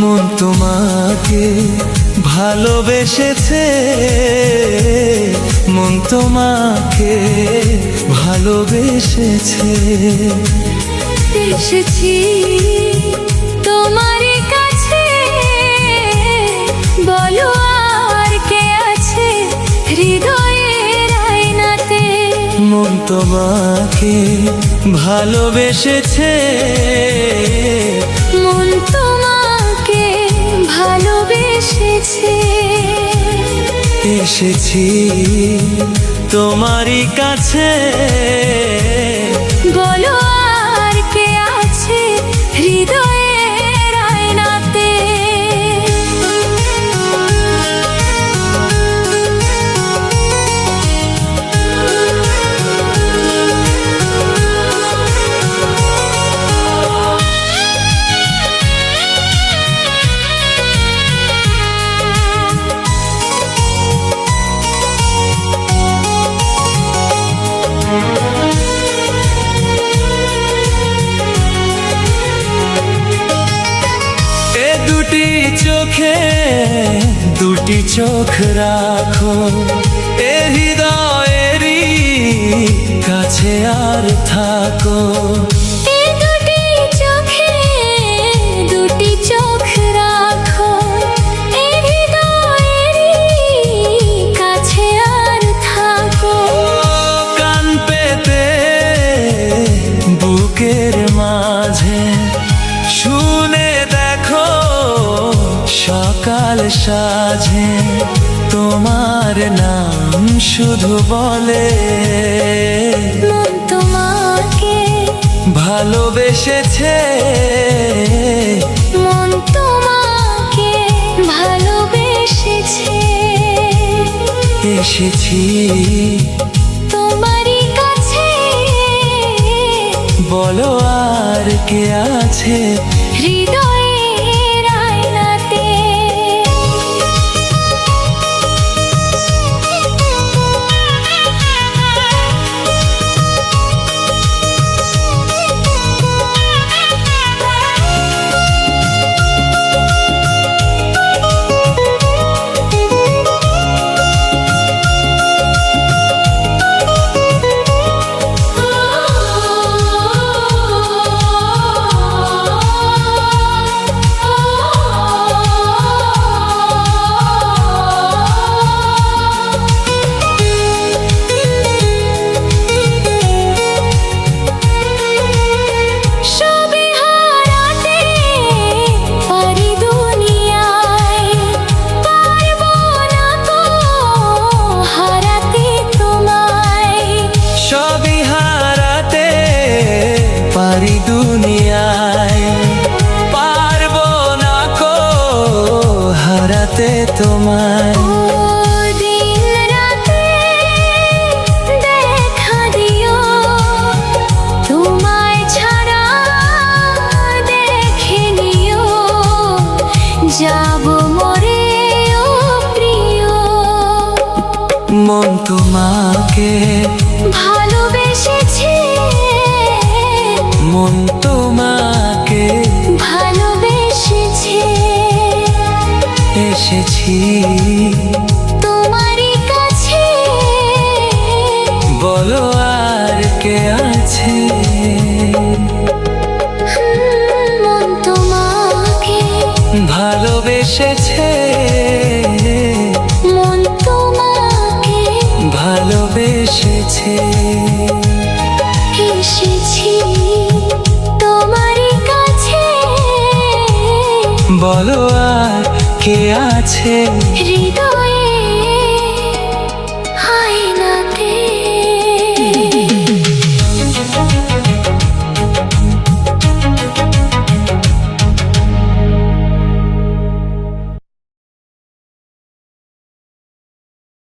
মন তোমাকে ভালোবেসেছে, মন তোমাকে ভালোবেসেছে। এসেছি তোমার কাছে, বলো আর কে আছে হৃদয়ের আয়নাতে। মন তোমাকে ভালোবেসেছে, মন তোমাকে ভালোবেসেছে। এসেছি তোমারই কাছে, বলো আর কে আছে হৃদয়ের আয়নাতে। দুটি চোখে দুটি চোখ রাখো, এ হৃদয়েরই কাছে আর থাকো। এ দুটি চোখে দুটি চোখ রাখো, এ হৃদয়েরই কাছে আর থাকো। কান পেতে বুকের মাঝে শুনে দেখো, সকাল সাজে তোমার নাম শুধু বলে। মন তোমাকে ভালোবেসেছে, মন তোমাকে ভালোবেসেছে। এসেছি তোমারই কাছে, বলো আর কে আছে হৃদয়ের আয়নাতে। পারি দুনিয়ায়, পারবো না কো হারাতে তোমায়। দিন রাতে দেখা দিও, তোমায় ছাড়া দেখে নিও, যাবো মরে ও প্রিয়। মন তোমাকে ভালোবেসেছে, মন তোমাকে ভালোবেসেছে। এসেছি তোমারই কাছে, বলো আর কে আছে। মন তোমাকে ভালোবেসেছে, মন তোমাকে ভালোবেসেছে। এসেছি তোমারই কাছে, বলো আর কে আছে হৃদয়